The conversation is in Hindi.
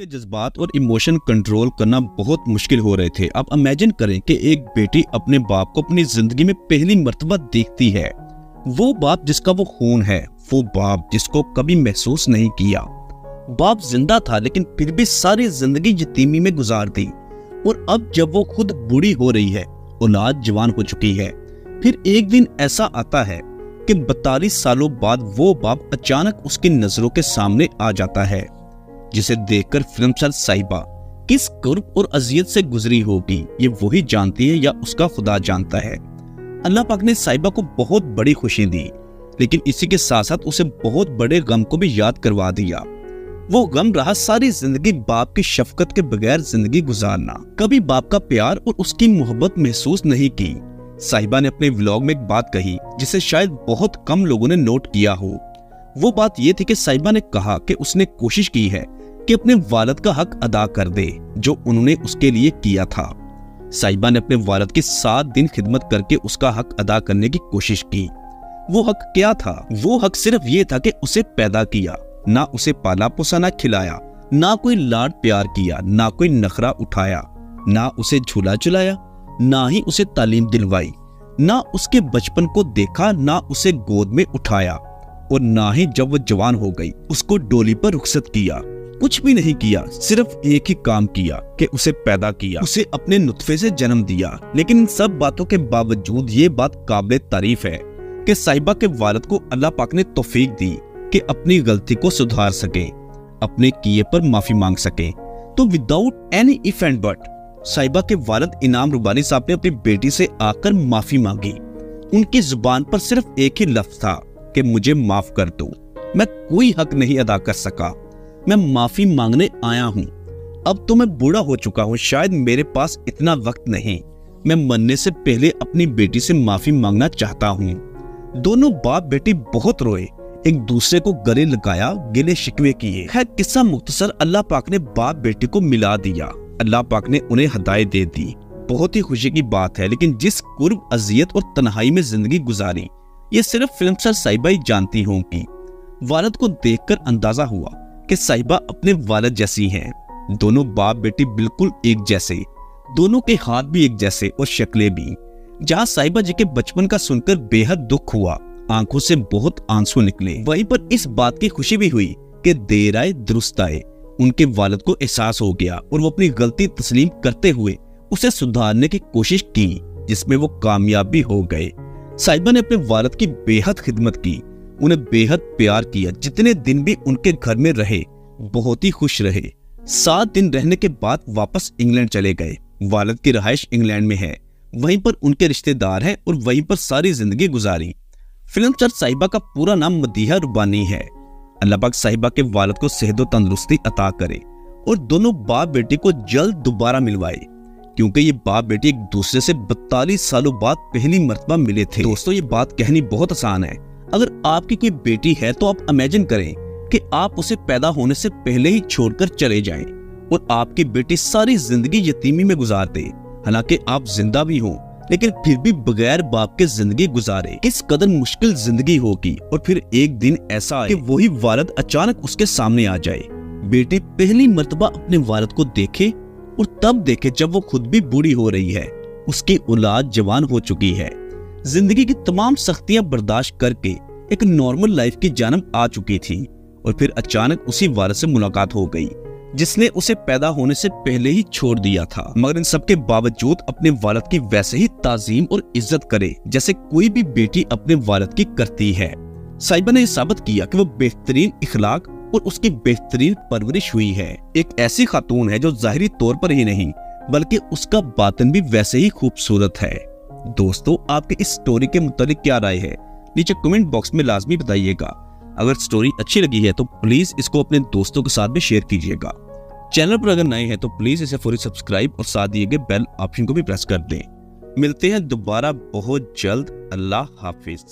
के जज्बात और इमोशन कंट्रोल करना बहुत मुश्किल हो रहे थे। अब इमेजिन करें कि एक बेटी अपने बाप को अपनी जिंदगी में पहली मर्तबा देखती है। वो बाप जिसका वो खून है, वो बाप जिसको कभी महसूस नहीं किया। बाप जिंदा था लेकिन फिर भी सारी जिंदगी यतीमी में गुजार दी। और अब जब वो खुद बूढ़ी हो रही है, औलाद जवान हो चुकी है, फिर एक दिन ऐसा आता है कि 42 सालों बाद वो बाप अचानक उसकी नजरों के सामने आ जाता है, जिसे देखकर फिल्मस्टार साहिबा किस कुर्ब और अजियत से गुजरी होगी, ये वही जानती है या उसका खुदा जानता है। अल्लाह पाक ने साहिबा को बहुत बड़ी खुशी दी, लेकिन इसी के साथ साथ उसे बहुत बड़े गम को भी याद करवा दिया। वो गम रहा सारी जिंदगी बाप की शफकत के बगैर जिंदगी गुजारना। कभी बाप का प्यार और उसकी मोहब्बत महसूस नहीं की। साहिबा ने अपने व्लॉग में एक बात कही जिसे शायद बहुत कम लोगों ने नोट किया हो। वो बात ये थी कि साहिबा ने कहा कि उसने कोशिश की है कि अपने वालिद का हक अदा कर दे जो उन्होंने उसके लिए किया था। साहिबा ने अपने वालिद की 7 दिन खिदमत करके उसका हक अदा करने की कोशिश की। वो हक क्या था? वो हक सिर्फ ये था कि उसे पैदा किया, ना उसे पाला पोसा, ना खिलाया, ना कोई लाड प्यार किया, ना कोई नखरा उठाया, ना उसे झूला झुलाया, ना ही उसे तालीम दिलवाई, ना उसके बचपन को देखा, ना उसे गोद में उठाया, और ना ही जब वो जवान हो गई उसको डोली पर रुखसत किया। कुछ भी नहीं किया, सिर्फ एक ही काम किया कि उसे पैदा किया, उसे अपने नुत्फे से जन्म दिया। लेकिन इन सब बातों के बावजूद ये बात काबिल तारीफ है कि साहिबा के वालिद को अल्लाह पाक ने तौफीक दी कि अपनी गलती को सुधार सके, अपने किए पर माफी मांग सके। तो without any if and but साहिबा के वालिद इनाम रुबानी साहब ने अपनी बेटी से आकर माफी मांगी। उनकी जुबान पर सिर्फ एक ही लफ्ज था कि मुझे माफ कर दो, मैं कोई हक नहीं अदा कर सका, मैं माफी मांगने आया हूँ। अब तो मैं बूढ़ा हो चुका हूँ, शायद मेरे पास इतना वक्त नहीं, मैं मरने से पहले अपनी बेटी से माफी मांगना चाहता हूँ। दोनों बाप बेटी बहुत रोए, एक दूसरे को गले लगाया, गिले शिकवे किए। है किस्सा मुख्तसर, अल्लाह पाक ने बाप बेटी को मिला दिया, अल्लाह पाक ने उन्हें हदायत दे दी। बहुत ही खुशी की बात है, लेकिन जिस कुर्ब, अजियत और तन्हाई में जिंदगी गुजारी ये सिर्फ फिल्मस्टार साहिबा ही जानती होंगी। वालिद को देखकर अंदाजा हुआ कि साहिबा अपने वालिद जैसी हैं। दोनों बाप बेटी बिल्कुल एक जैसे, दोनों के हाथ भी एक जैसे और शक्लें भी। जहां साहिबा जी के बचपन का सुनकर बेहद दुख हुआ, आंखों से बहुत आंसू निकले, वहीं पर इस बात की खुशी भी हुई कि देर आए दुरुस्त आए। उनके वालिद को एहसास हो गया और वो अपनी गलती तस्लीम करते हुए उसे सुधारने की कोशिश की, जिसमें वो कामयाब भी हो गए। साहिबा ने अपने वालिद की बेहद खिदमत की, उन्हें बेहद प्यार किया। जितने दिन भी उनके घर में रहे बहुत ही खुश रहे। 7 दिन रहने के बाद वापस इंग्लैंड चले गए। वालिद की रहाइश इंग्लैंड में है, वहीं पर उनके रिश्तेदार हैं और वहीं पर सारी जिंदगी गुजारी। फिल्मस्टार साहिबा का पूरा नाम मदीहा रुबानी है। अल्लाह पाक साहिबा के वालिद को सेहत व तंदुरुस्ती अता करे और दोनों बाप बेटी को जल्द दोबारा मिलवाए, क्योंकि ये बाप बेटी एक दूसरे से 42 सालों बाद पहली मर्तबा मिले थे। दोस्तों, ये बात कहनी बहुत आसान है। अगर आपकी कोई बेटी है तो आप इमेजिन करें कि आप उसे पैदा होने से पहले ही छोड़कर चले जाएं और आपकी बेटी सारी जिंदगी यतीमी में गुजार दे। हालांकि आप जिंदा भी हो, लेकिन फिर भी बगैर बाप के जिंदगी गुजारे। किस कदर मुश्किल जिंदगी होगी। और फिर एक दिन ऐसा आए कि वही वालिद अचानक उसके सामने आ जाए। बेटी पहली मर्तबा अपने वालिद को देखे और तब देखे जब वो खुद भी बूढ़ी हो रही है, उसकी औलाद जवान हो चुकी है, जिंदगी की तमाम सख्तियां बर्दाश्त करके एक नॉर्मल लाइफ की जानब आ चुकी थी। और फिर अचानक उसी वालिद से मुलाकात हो गई जिसने उसे पैदा होने से पहले ही छोड़ दिया था। मगर इन सबके बावजूद अपने वालिद की वैसे ही ताजीम और इज्जत करे जैसे कोई भी बेटी अपने वालिद की करती है। साहिबा ने यह साबित किया कि वो बेहतरीन इखलाक और उसकी बेहतरीन परवरिश हुई है। एक ऐसी खातून है जो जाहिरी तौर पर ही नहीं बल्कि उसका बातिन भी वैसे ही खूबसूरत है। दोस्तों, आपके इस स्टोरी के मुतालिक क्या राय है, नीचे कमेंट बॉक्स में लाजमी बताइएगा। अगर स्टोरी अच्छी लगी है तो प्लीज इसको अपने दोस्तों के साथ भी शेयर कीजिएगा। चैनल पर अगर नए हैं तो प्लीज इसे फौरी सब्सक्राइब और साथ दिए गए बेल ऑप्शन को भी प्रेस कर दें। मिलते हैं दोबारा बहुत जल्द। अल्लाह हाफिज।